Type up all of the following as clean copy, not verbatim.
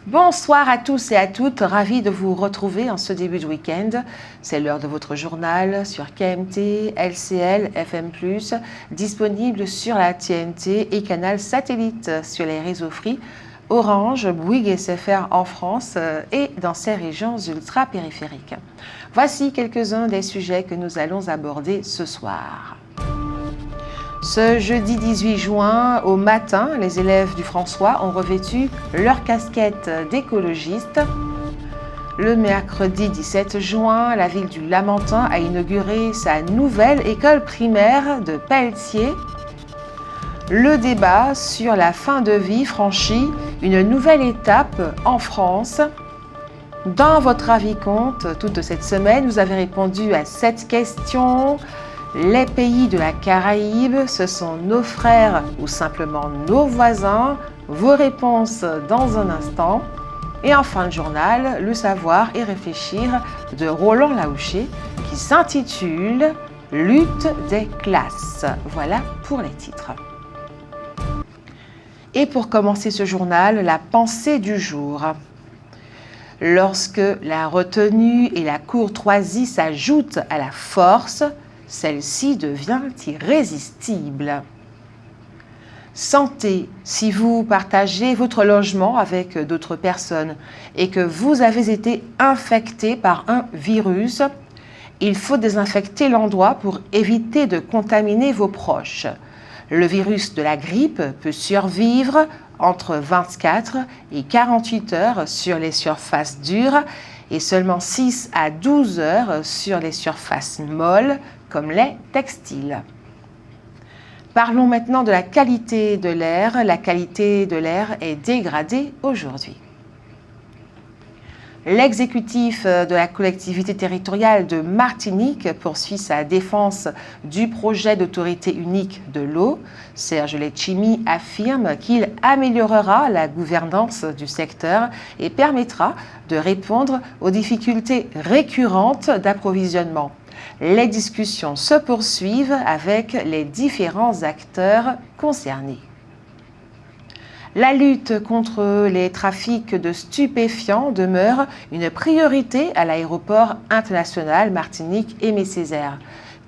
Bonsoir à tous et à toutes, ravi de vous retrouver en ce début de week-end. C'est l'heure de votre journal sur KMT, LCL, FM+, disponible sur la TNT et canal satellite sur les réseaux Free, Orange, Bouygues et SFR en France et dans ces régions ultra-périphériques. Voici quelques-uns des sujets que nous allons aborder ce soir. Ce jeudi 18 juin, au matin, les élèves du François ont revêtu leur casquette d'écologistes. Le mercredi 17 juin, la ville du Lamentin a inauguré sa nouvelle école primaire de Pelletier. Le débat sur la fin de vie franchit une nouvelle étape en France. Dans votre avis compte, toute cette semaine, vous avez répondu à cette question. Les pays de la Caraïbe, ce sont nos frères ou simplement nos voisins. Vos réponses dans un instant. Et en fin de journal, le savoir et réfléchir de Roland Laouché qui s'intitule « Lutte des classes ». Voilà pour les titres. Et pour commencer ce journal, la pensée du jour. Lorsque la retenue et la courtoisie s'ajoutent à la force, celle-ci devient irrésistible. Santé, si vous partagez votre logement avec d'autres personnes et que vous avez été infecté par un virus, il faut désinfecter l'endroit pour éviter de contaminer vos proches. Le virus de la grippe peut survivre entre 24 et 48 heures sur les surfaces dures et seulement 6 à 12 heures sur les surfaces molles, comme les textiles. Parlons maintenant de la qualité de l'air. La qualité de l'air est dégradée aujourd'hui. L'exécutif de la collectivité territoriale de Martinique poursuit sa défense du projet d'autorité unique de l'eau. Serge Letchimy affirme qu'il améliorera la gouvernance du secteur et permettra de répondre aux difficultés récurrentes d'approvisionnement. Les discussions se poursuivent avec les différents acteurs concernés. La lutte contre les trafics de stupéfiants demeure une priorité à l'aéroport international Martinique-Aimé Césaire.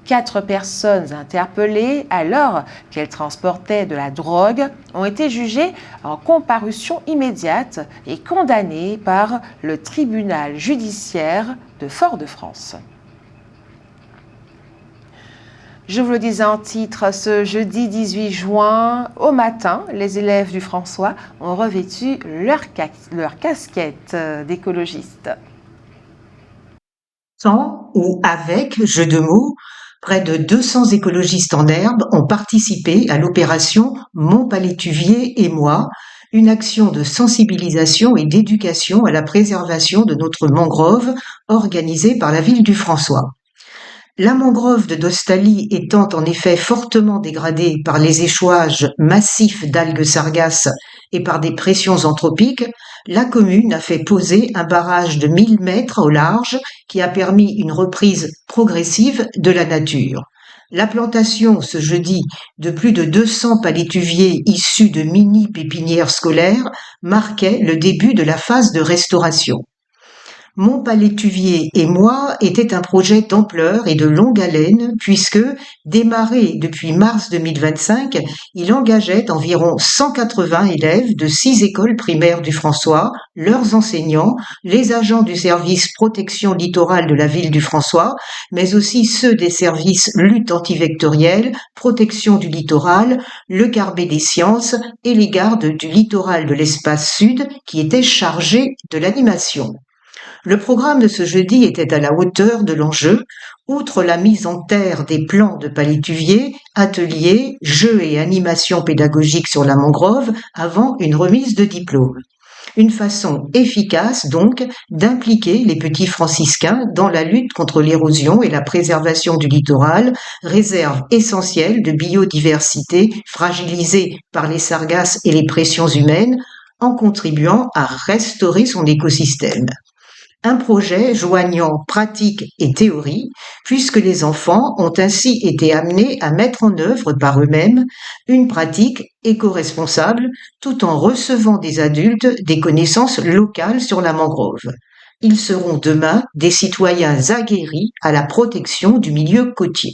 4 personnes interpellées alors qu'elles transportaient de la drogue ont été jugées en comparution immédiate et condamnées par le tribunal judiciaire de Fort-de-France. Je vous le disais en titre, ce jeudi 18 juin, au matin, les élèves du François ont revêtu leur casquette d'écologistes. Sans ou avec jeu de mots, près de 200 écologistes en herbe ont participé à l'opération Mon Palétuvier et moi, une action de sensibilisation et d'éducation à la préservation de notre mangrove organisée par la ville du François. La mangrove de Dostali étant en effet fortement dégradée par les échouages massifs d'algues sargasses et par des pressions anthropiques, la commune a fait poser un barrage de 1000 mètres au large qui a permis une reprise progressive de la nature. La plantation ce jeudi de plus de 200 palétuviers issus de mini-pépinières scolaires marquait le début de la phase de restauration. Mon Palétuvier et moi était un projet d'ampleur et de longue haleine puisque, démarré depuis mars 2025, il engageait environ 180 élèves de 6 écoles primaires du François, leurs enseignants, les agents du service protection littorale de la ville du François, mais aussi ceux des services lutte antivectorielle, protection du littoral, le Carbet des sciences et les gardes du littoral de l'espace sud qui étaient chargés de l'animation. Le programme de ce jeudi était à la hauteur de l'enjeu, outre la mise en terre des plans de palétuvier, ateliers, jeux et animations pédagogiques sur la mangrove avant une remise de diplôme. Une façon efficace, donc, d'impliquer les petits franciscains dans la lutte contre l'érosion et la préservation du littoral, réserve essentielle de biodiversité fragilisée par les sargasses et les pressions humaines, en contribuant à restaurer son écosystème. Un projet joignant pratique et théorie, puisque les enfants ont ainsi été amenés à mettre en œuvre par eux-mêmes une pratique éco-responsable tout en recevant des adultes des connaissances locales sur la mangrove. Ils seront demain des citoyens aguerris à la protection du milieu côtier.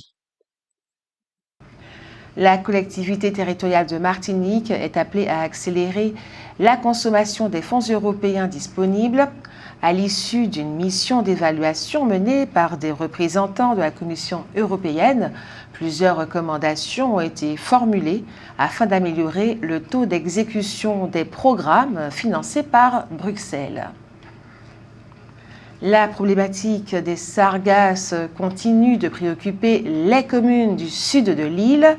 La collectivité territoriale de Martinique est appelée à accélérer la consommation des fonds européens disponibles à l'issue d'une mission d'évaluation menée par des représentants de la Commission européenne. Plusieurs recommandations ont été formulées afin d'améliorer le taux d'exécution des programmes financés par Bruxelles. La problématique des sargasses continue de préoccuper les communes du sud de l'île.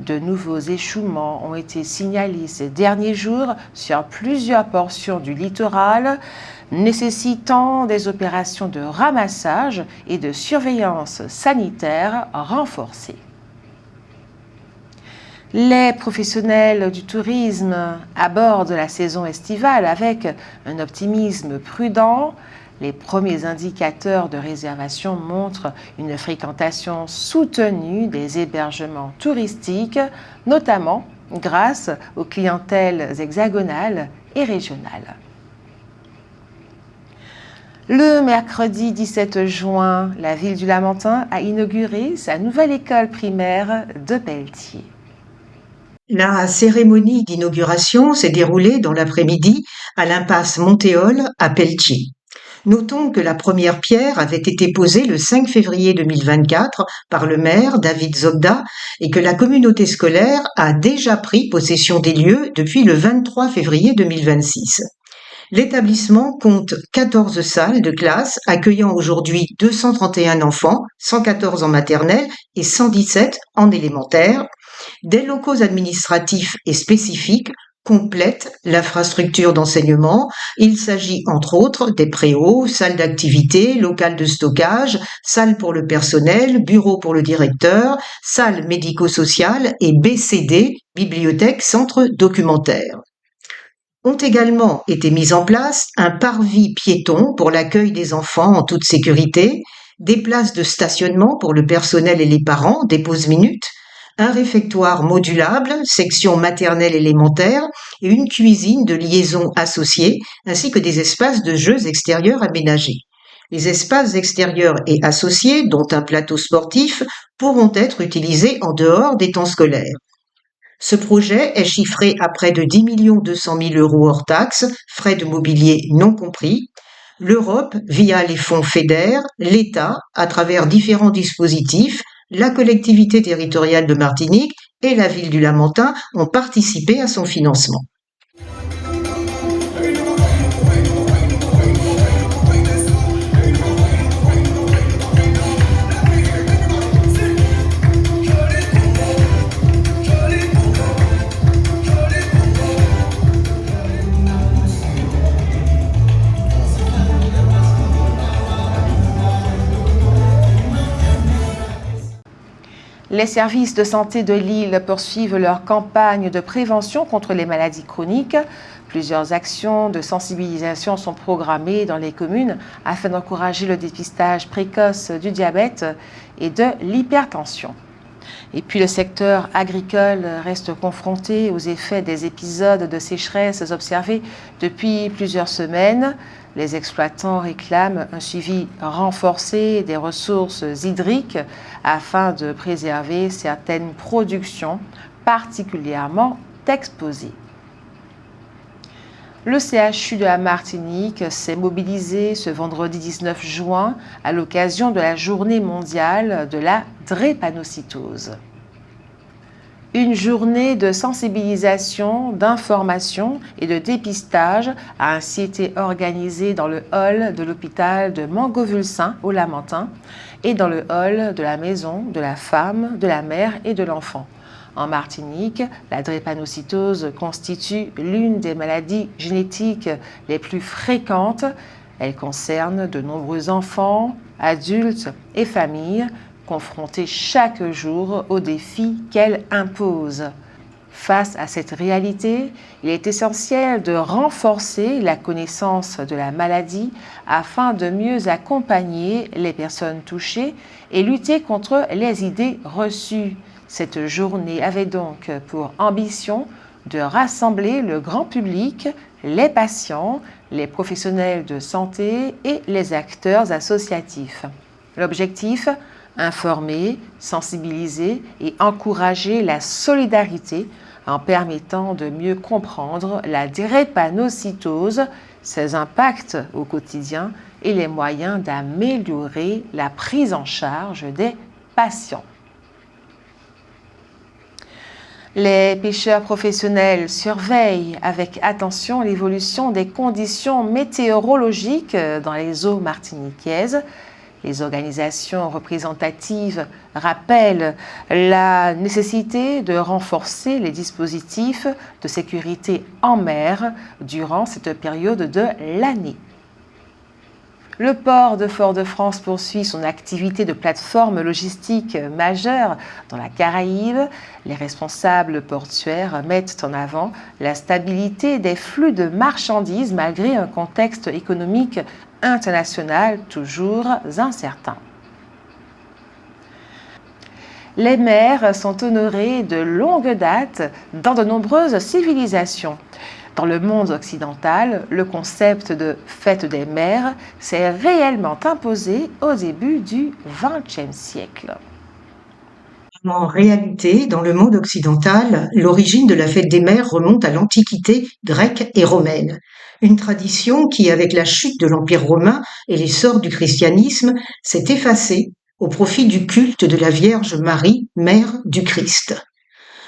De nouveaux échouements ont été signalés ces derniers jours sur plusieurs portions du littoral, nécessitant des opérations de ramassage et de surveillance sanitaire renforcées. Les professionnels du tourisme abordent la saison estivale avec un optimisme prudent. Les premiers indicateurs de réservation montrent une fréquentation soutenue des hébergements touristiques, notamment grâce aux clientèles hexagonales et régionales. Le mercredi 17 juin, la ville du Lamentin a inauguré sa nouvelle école primaire de Pelletier. La cérémonie d'inauguration s'est déroulée dans l'après-midi à l'impasse Montéol à Pelletier. Notons que la première pierre avait été posée le 5 février 2024 par le maire David Zobda et que la communauté scolaire a déjà pris possession des lieux depuis le 23 février 2026. L'établissement compte 14 salles de classe accueillant aujourd'hui 231 enfants, 114 en maternelle et 117 en élémentaire. Des locaux administratifs et spécifiques complètent l'infrastructure d'enseignement. Il s'agit entre autres des préaux, salles d'activité, locales de stockage, salles pour le personnel, bureaux pour le directeur, salles médico-sociales et BCD, bibliothèque, centre documentaire. Ont également été mis en place un parvis piéton pour l'accueil des enfants en toute sécurité, des places de stationnement pour le personnel et les parents, des pauses minutes, un réfectoire modulable, section maternelle élémentaire et une cuisine de liaison associée, ainsi que des espaces de jeux extérieurs aménagés. Les espaces extérieurs et associés, dont un plateau sportif, pourront être utilisés en dehors des temps scolaires. Ce projet est chiffré à près de 10 200 000 € hors taxes, frais de mobilier non compris. L'Europe, via les fonds FEDER, l'État, à travers différents dispositifs, la collectivité territoriale de Martinique et la ville du Lamentin ont participé à son financement. Les services de santé de l'île poursuivent leur campagne de prévention contre les maladies chroniques. Plusieurs actions de sensibilisation sont programmées dans les communes afin d'encourager le dépistage précoce du diabète et de l'hypertension. Et puis le secteur agricole reste confronté aux effets des épisodes de sécheresse observés depuis plusieurs semaines. Les exploitants réclament un suivi renforcé des ressources hydriques afin de préserver certaines productions particulièrement exposées. Le CHU de la Martinique s'est mobilisé ce vendredi 19 juin à l'occasion de la Journée mondiale de la drépanocytose. Une journée de sensibilisation, d'information et de dépistage a ainsi été organisée dans le hall de l'hôpital de Mangovulsin au Lamentin et dans le hall de la maison de la femme, de la mère et de l'enfant. En Martinique, la drépanocytose constitue l'une des maladies génétiques les plus fréquentes. Elle concerne de nombreux enfants, adultes et familles confrontés chaque jour aux défis qu'elle impose. Face à cette réalité, il est essentiel de renforcer la connaissance de la maladie afin de mieux accompagner les personnes touchées et lutter contre les idées reçues. Cette journée avait donc pour ambition de rassembler le grand public, les patients, les professionnels de santé et les acteurs associatifs. L'objectif, informer, sensibiliser et encourager la solidarité en permettant de mieux comprendre la drépanocytose, ses impacts au quotidien et les moyens d'améliorer la prise en charge des patients. Les pêcheurs professionnels surveillent avec attention l'évolution des conditions météorologiques dans les eaux martiniquaises. Les organisations représentatives rappellent la nécessité de renforcer les dispositifs de sécurité en mer durant cette période de l'année. Le port de Fort-de-France poursuit son activité de plateforme logistique majeure dans la Caraïbe. Les responsables portuaires mettent en avant la stabilité des flux de marchandises malgré un contexte économique international toujours incertain. Les mers sont honorées de longue date dans de nombreuses civilisations. Dans le monde occidental, le concept de fête des mers s'est réellement imposé au début du XXe siècle. En réalité, dans le monde occidental, l'origine de la fête des mers remonte à l'Antiquité grecque et romaine. Une tradition qui, avec la chute de l'Empire romain et l'essor du christianisme, s'est effacée au profit du culte de la Vierge Marie, mère du Christ.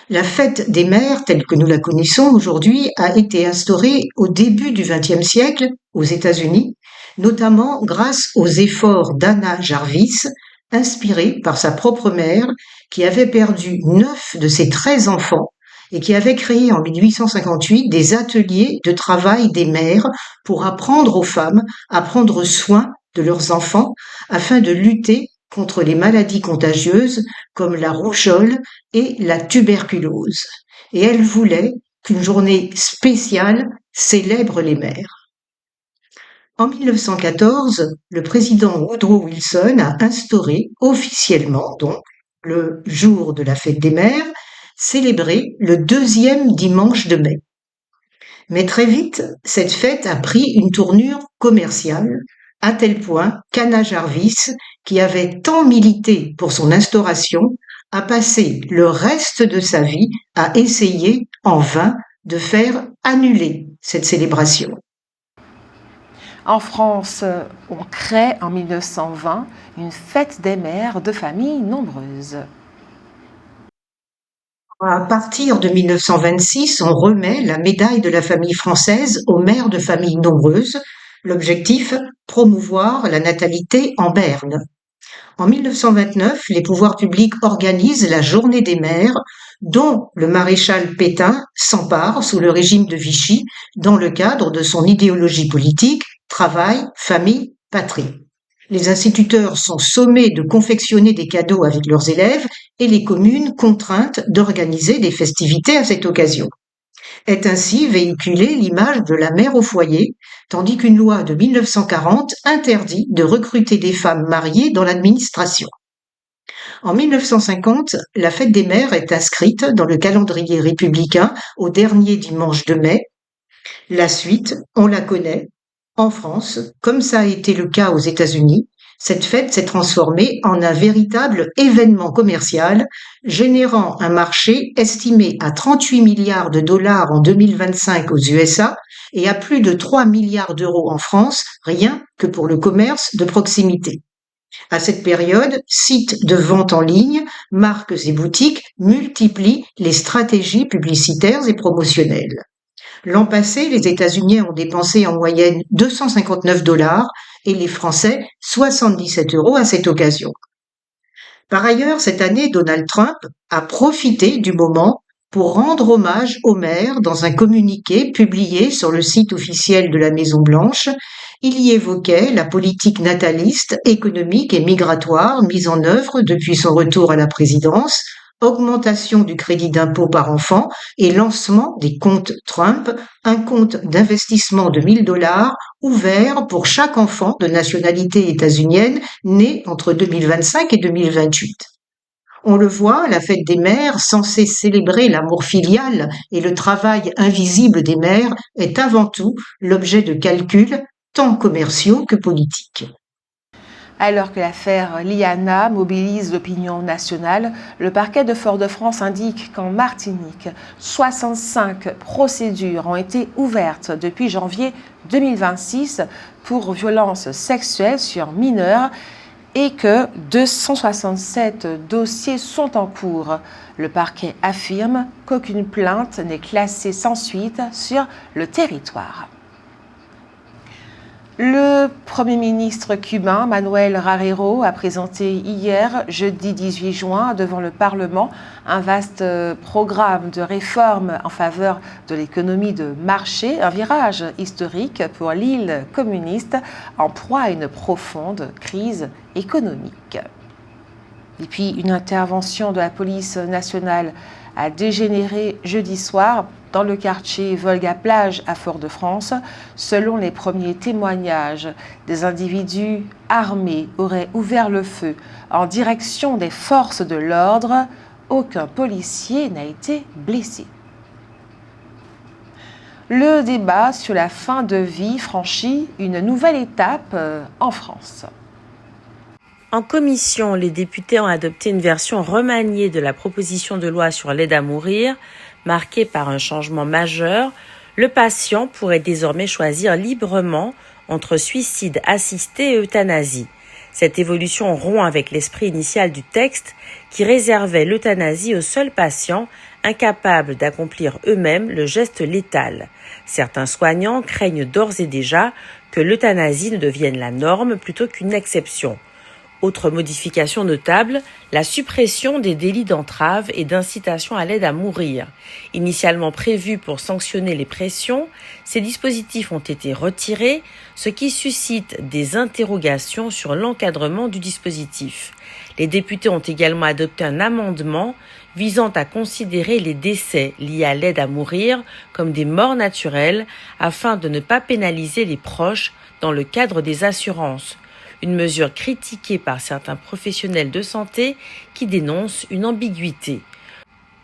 La fête des mers, telle que nous la connaissons aujourd'hui, a été instaurée au début du XXe siècle aux États-Unis, notamment grâce aux efforts d'Anna Jarvis, inspirée par sa propre mère, qui avait perdu 9 de ses 13 enfants et qui avait créé en 1858 des ateliers de travail des mères pour apprendre aux femmes à prendre soin de leurs enfants afin de lutter contre les maladies contagieuses comme la rougeole et la tuberculose. Et elle voulait qu'une journée spéciale célèbre les mères. En 1914, le président Woodrow Wilson a instauré officiellement, donc, le jour de la fête des mères, célébré le 2e dimanche de mai. Mais très vite, cette fête a pris une tournure commerciale, à tel point qu'Anna Jarvis, qui avait tant milité pour son instauration, a passé le reste de sa vie à essayer, en vain, de faire annuler cette célébration. En France, on crée en 1920 une fête des mères de familles nombreuses. À partir de 1926, on remet la médaille de la famille française aux mères de familles nombreuses. L'objectif, promouvoir la natalité en Berne. En 1929, les pouvoirs publics organisent la Journée des mères, dont le maréchal Pétain s'empare sous le régime de Vichy dans le cadre de son idéologie politique travail, famille, patrie. Les instituteurs sont sommés de confectionner des cadeaux avec leurs élèves et les communes contraintes d'organiser des festivités à cette occasion. Est ainsi véhiculée l'image de la mère au foyer, tandis qu'une loi de 1940 interdit de recruter des femmes mariées dans l'administration. En 1950, la fête des mères est inscrite dans le calendrier républicain au dernier dimanche de mai. La suite, on la connaît. En France, comme ça a été le cas aux États-Unis, cette fête s'est transformée en un véritable événement commercial, générant un marché estimé à 38 milliards de dollars en 2025 aux USA et à plus de 3 milliards d'euros en France, rien que pour le commerce de proximité. À cette période, sites de vente en ligne, marques et boutiques multiplient les stratégies publicitaires et promotionnelles. L'an passé, les États-Unis ont dépensé en moyenne 259 dollars et les Français 77 euros à cette occasion. Par ailleurs, cette année, Donald Trump a profité du moment pour rendre hommage aux mères dans un communiqué publié sur le site officiel de la Maison-Blanche. Il y évoquait la politique nataliste, économique et migratoire mise en œuvre depuis son retour à la présidence, augmentation du crédit d'impôt par enfant et lancement des comptes Trump, un compte d'investissement de $1000 ouvert pour chaque enfant de nationalité états-unienne né entre 2025 et 2028. On le voit, la fête des mères, censée célébrer l'amour filial et le travail invisible des mères, est avant tout l'objet de calculs tant commerciaux que politiques. Alors que l'affaire Liana mobilise l'opinion nationale, le parquet de Fort-de-France indique qu'en Martinique, 65 procédures ont été ouvertes depuis janvier 2026 pour violences sexuelles sur mineurs et que 267 dossiers sont en cours. Le parquet affirme qu'aucune plainte n'est classée sans suite sur le territoire. Le Premier ministre cubain Manuel Rarero a présenté hier, jeudi 18 juin, devant le Parlement, un vaste programme de réformes en faveur de l'économie de marché, un virage historique pour l'île communiste en proie à une profonde crise économique. Et puis, une intervention de la police nationale a dégénéré jeudi soir dans le quartier Volga-Plage à Fort-de-France. Selon les premiers témoignages, des individus armés auraient ouvert le feu en direction des forces de l'ordre. Aucun policier n'a été blessé. Le débat sur la fin de vie franchit une nouvelle étape en France. En commission, les députés ont adopté une version remaniée de la proposition de loi sur l'aide à mourir, marquée par un changement majeur. Le patient pourrait désormais choisir librement entre suicide assisté et euthanasie. Cette évolution rompt avec l'esprit initial du texte qui réservait l'euthanasie aux seuls patients incapables d'accomplir eux-mêmes le geste létal. Certains soignants craignent d'ores et déjà que l'euthanasie ne devienne la norme plutôt qu'une exception. Autre modification notable, la suppression des délits d'entrave et d'incitation à l'aide à mourir. Initialement prévus pour sanctionner les pressions, ces dispositifs ont été retirés, ce qui suscite des interrogations sur l'encadrement du dispositif. Les députés ont également adopté un amendement visant à considérer les décès liés à l'aide à mourir comme des morts naturelles afin de ne pas pénaliser les proches dans le cadre des assurances. Une mesure critiquée par certains professionnels de santé qui dénoncent une ambiguïté.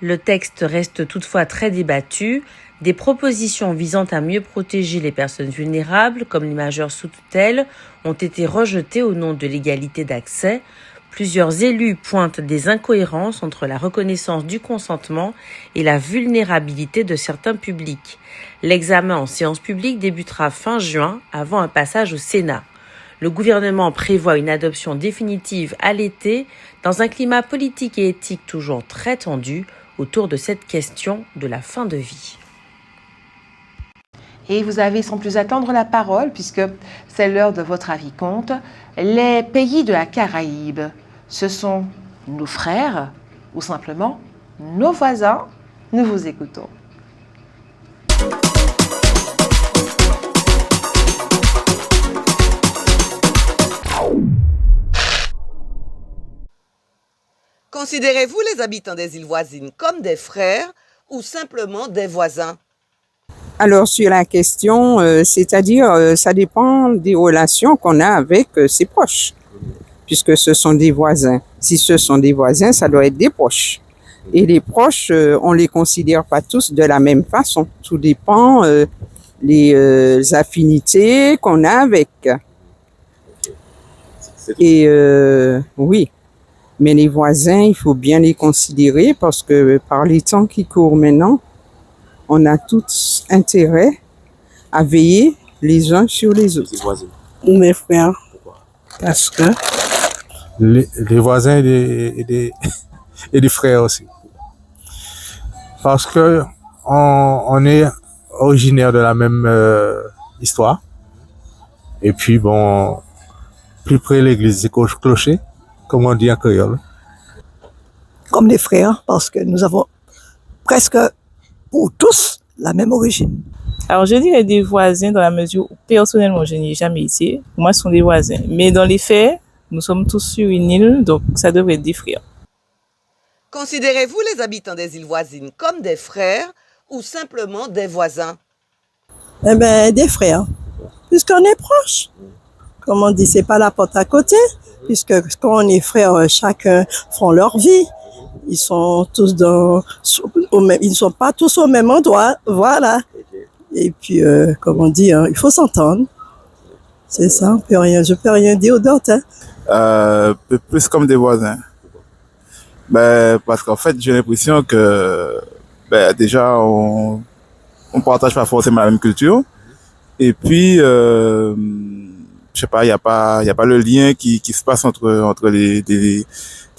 Le texte reste toutefois très débattu. Des propositions visant à mieux protéger les personnes vulnérables, comme les majeurs sous tutelle, ont été rejetées au nom de l'égalité d'accès. Plusieurs élus pointent des incohérences entre la reconnaissance du consentement et la vulnérabilité de certains publics. L'examen en séance publique débutera fin juin, avant un passage au Sénat. Le gouvernement prévoit une adoption définitive à l'été dans un climat politique et éthique toujours très tendu autour de cette question de la fin de vie. Et vous avez sans plus attendre la parole, puisque c'est l'heure de votre avis compte. Les pays de la Caraïbe, ce sont nos frères ou simplement nos voisins? Nous vous écoutons. Considérez-vous les habitants des îles voisines comme des frères ou simplement des voisins? Alors sur la question, c'est-à-dire ça dépend des relations qu'on a avec ses proches, puisque ce sont des voisins. Si ce sont des voisins, ça doit être des proches. Et les proches, on les considère pas tous de la même façon. Tout dépend les affinités qu'on a avec. Et oui. Mais les voisins, il faut bien les considérer parce que par les temps qui courent maintenant, on a tous intérêt à veiller les uns sur les autres. Mes frères. Parce que les voisins et des frères aussi. Parce que on est originaire de la même histoire. Et puis bon, plus près de l'église, c'est clocher. Comme on dit en créole. Comme des frères, parce que nous avons presque pour tous la même origine. Alors je dirais des voisins dans la mesure où personnellement je n'y ai jamais été. Pour moi ce sont des voisins. Mais dans les faits, nous sommes tous sur une île, donc ça devrait être des frères. Considérez-vous les habitants des îles voisines comme des frères ou simplement des voisins? Eh bien, des frères, puisqu'on est proches. Comme on dit, c'est pas la porte à côté, puisque quand on est frères, chacun font leur vie. Ils sont tous ils ne sont pas tous au même endroit, voilà. Et puis, comme on dit, il faut s'entendre. C'est ça, je peux rien dire d'autre. Plus comme des voisins. Parce qu'en fait, j'ai l'impression que déjà, on partage pas forcément la même culture. Et puis, je sais pas, il y a pas le lien qui se passe entre les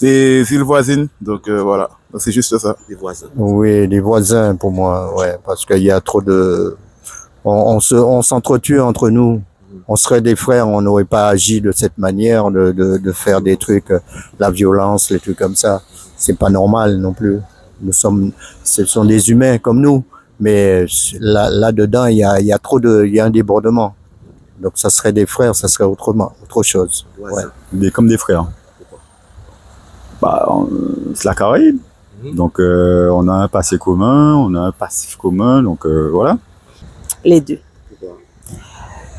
îles voisines. Donc voilà, donc, c'est juste ça. Les voisins. Oui, les voisins pour moi, ouais, parce qu'il y a trop de, on s'entretue entre nous. On serait des frères, on n'aurait pas agi de cette manière, de faire des trucs, la violence, les trucs comme ça. C'est pas normal non plus. Ce sont des humains comme nous, mais là-dedans, il y a un débordement. Donc ça serait des frères, ça serait autre chose. Ouais. Comme des frères. C'est la Caraïbe. Donc on a un passé commun, on a un passif commun, donc voilà. Les deux.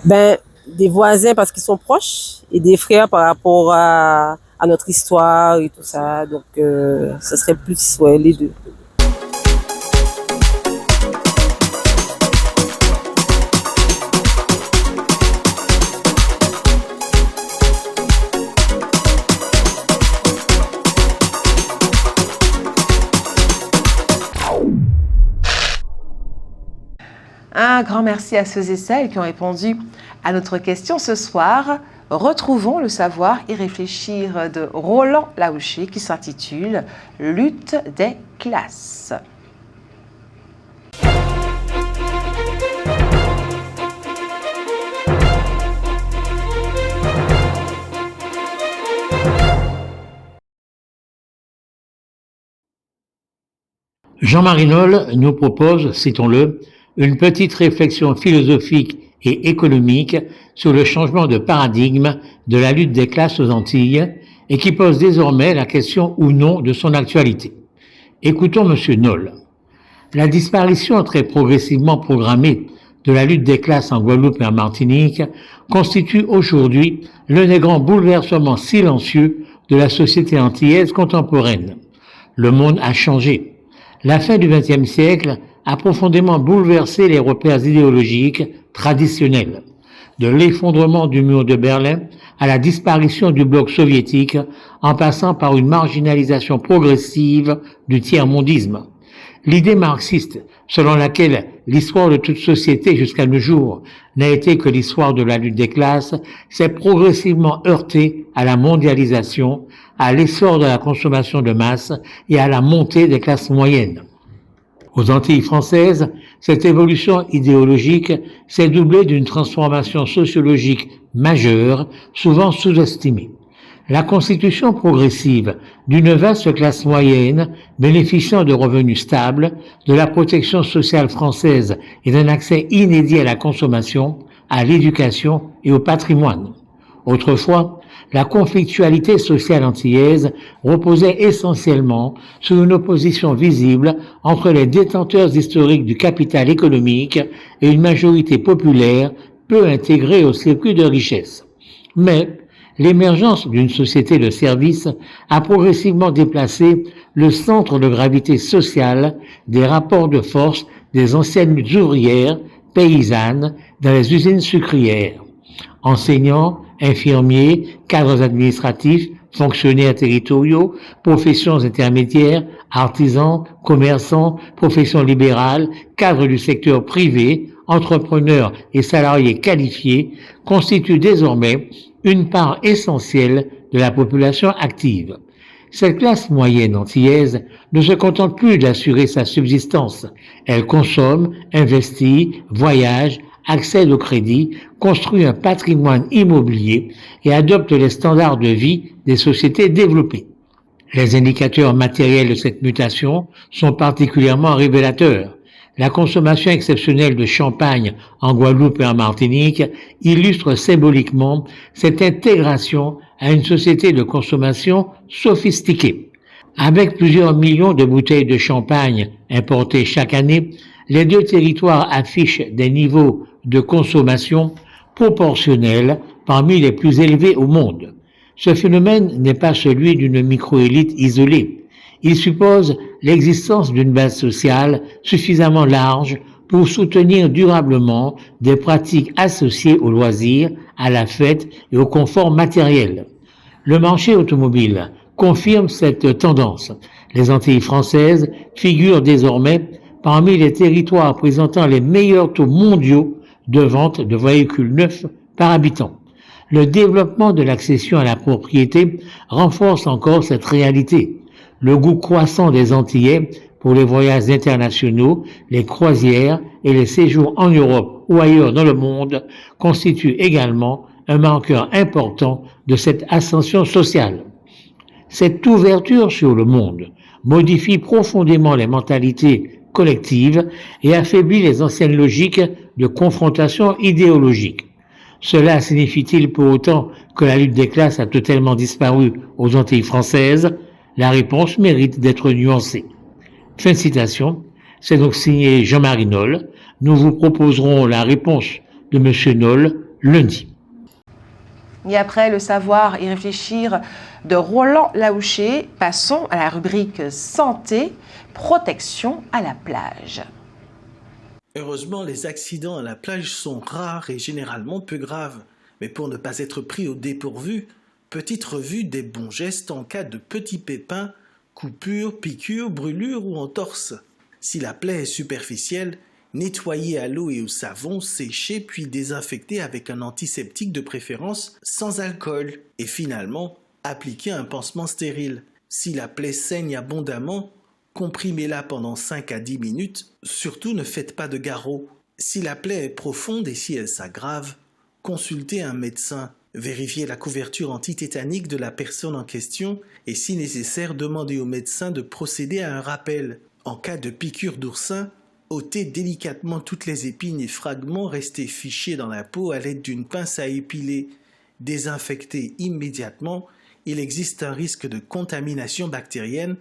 Des voisins parce qu'ils sont proches et des frères par rapport à notre histoire et tout ça. Donc, ce serait plus les deux. Un grand merci à ceux et celles qui ont répondu à notre question ce soir. Retrouvons le savoir et réfléchir de Roland Laouché qui s'intitule « Lutte des classes ». Jean Marinol nous propose, citons-le, une petite réflexion philosophique et économique sur le changement de paradigme de la lutte des classes aux Antilles et qui pose désormais la question ou non de son actualité. Écoutons M. Noll. La disparition très progressivement programmée de la lutte des classes en Guadeloupe et en Martinique constitue aujourd'hui l'un des grands bouleversements silencieux de la société antillaise contemporaine. Le monde a changé. La fin du XXe siècle a profondément bouleversé les repères idéologiques traditionnels. De l'effondrement du mur de Berlin à la disparition du bloc soviétique, en passant par une marginalisation progressive du tiers-mondisme. L'idée marxiste, selon laquelle l'histoire de toute société jusqu'à nos jours n'a été que l'histoire de la lutte des classes, s'est progressivement heurtée à la mondialisation, à l'essor de la consommation de masse et à la montée des classes moyennes. Aux Antilles françaises, cette évolution idéologique s'est doublée d'une transformation sociologique majeure, souvent sous-estimée. La constitution progressive d'une vaste classe moyenne bénéficiant de revenus stables, de la protection sociale française et d'un accès inédit à la consommation, à l'éducation et au patrimoine. Autrefois, la conflictualité sociale antillaise reposait essentiellement sur une opposition visible entre les détenteurs historiques du capital économique et une majorité populaire peu intégrée au circuit de richesse. Mais l'émergence d'une société de services a progressivement déplacé le centre de gravité sociale des rapports de force des anciennes luttes ouvrières, paysannes, dans les usines sucrières. Enseignants, infirmiers, cadres administratifs, fonctionnaires territoriaux, professions intermédiaires, artisans, commerçants, professions libérales, cadres du secteur privé, entrepreneurs et salariés qualifiés constituent désormais une part essentielle de la population active. Cette classe moyenne antillaise ne se contente plus d'assurer sa subsistance. Elle consomme, investit, voyage, accède au crédit, construit un patrimoine immobilier et adopte les standards de vie des sociétés développées. Les indicateurs matériels de cette mutation sont particulièrement révélateurs. La consommation exceptionnelle de champagne en Guadeloupe et en Martinique illustre symboliquement cette intégration à une société de consommation sophistiquée. Avec plusieurs millions de bouteilles de champagne importées chaque année, les deux territoires affichent des niveaux de consommation proportionnels parmi les plus élevés au monde. Ce phénomène n'est pas celui d'une micro-élite isolée. Il suppose l'existence d'une base sociale suffisamment large pour soutenir durablement des pratiques associées aux loisirs, à la fête et au confort matériel. Le marché automobile confirme cette tendance. Les Antilles françaises figurent désormais parmi les territoires présentant les meilleurs taux mondiaux de vente de véhicules neufs par habitant. Le développement de l'accession à la propriété renforce encore cette réalité. Le goût croissant des Antillais pour les voyages internationaux, les croisières et les séjours en Europe ou ailleurs dans le monde constituent également un marqueur important de cette ascension sociale. Cette ouverture sur le monde modifie profondément les mentalités collectives et affaiblit les anciennes logiques de confrontation idéologique. Cela signifie-t-il pour autant que la lutte des classes a totalement disparu aux Antilles françaises? La réponse mérite d'être nuancée. Fin de citation. C'est donc signé Jean-Marie Noll. Nous vous proposerons la réponse de M. Noll lundi. Et après le savoir et réfléchir de Roland Laouché, passons à la rubrique santé, protection à la plage. Heureusement, les accidents à la plage sont rares et généralement peu graves. Mais pour ne pas être pris au dépourvu, petite revue des bons gestes en cas de petits pépins, coupures, piqûres, brûlures ou entorses. Si la plaie est superficielle, nettoyer à l'eau et au savon, sécher puis désinfecter avec un antiseptique de préférence sans alcool. Et finalement, appliquer un pansement stérile. Si la plaie saigne abondamment, comprimez-la pendant 5 à 10 minutes, surtout ne faites pas de garrot. Si la plaie est profonde et si elle s'aggrave, consultez un médecin, vérifiez la couverture antitétanique de la personne en question et si nécessaire, demandez au médecin de procéder à un rappel. En cas de piqûre d'oursin, ôtez délicatement toutes les épines et fragments restés fichés dans la peau à l'aide d'une pince à épiler. Désinfectez immédiatement, il existe un risque de contamination bactérienne.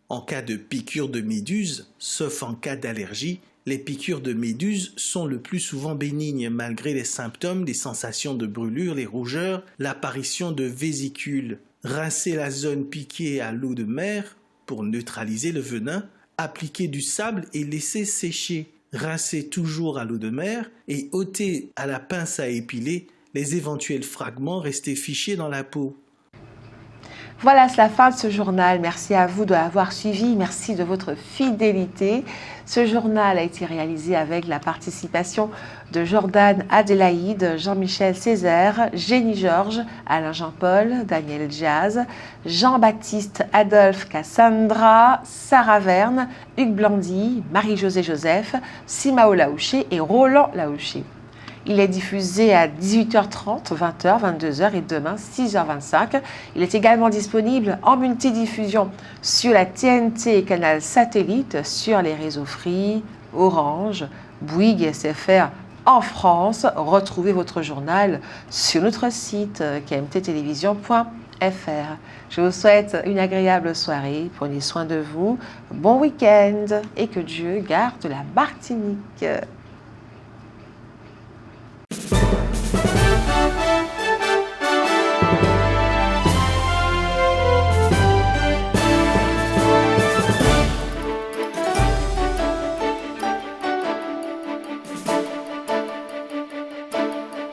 En cas de piqûre de méduse, sauf en cas d'allergie, les piqûres de méduse sont le plus souvent bénignes malgré les symptômes, les sensations de brûlure, les rougeurs, l'apparition de vésicules. Rincez la zone piquée à l'eau de mer pour neutraliser le venin, appliquez du sable et laissez sécher. Rincez toujours à l'eau de mer et ôtez à la pince à épiler les éventuels fragments restés fichés dans la peau. Voilà, c'est la fin de ce journal. Merci à vous de l'avoir suivi. Merci de votre fidélité. Ce journal a été réalisé avec la participation de Jordan Adélaïde, Jean-Michel Césaire, Jenny Georges, Alain Jean-Paul, Daniel Diaz, Jean-Baptiste Adolphe Cassandra, Sarah Verne, Hugues Blandy, Marie-Josée Joseph, Simao Laouché et Roland Laouché. Il est diffusé à 18h30, 20h, 22h et demain 6h25. Il est également disponible en multidiffusion sur la TNT et canal satellite, sur les réseaux Free, Orange, Bouygues et SFR en France. Retrouvez votre journal sur notre site kmttelevision.fr. Je vous souhaite une agréable soirée. Prenez soin de vous. Bon week-end et que Dieu garde la Martinique.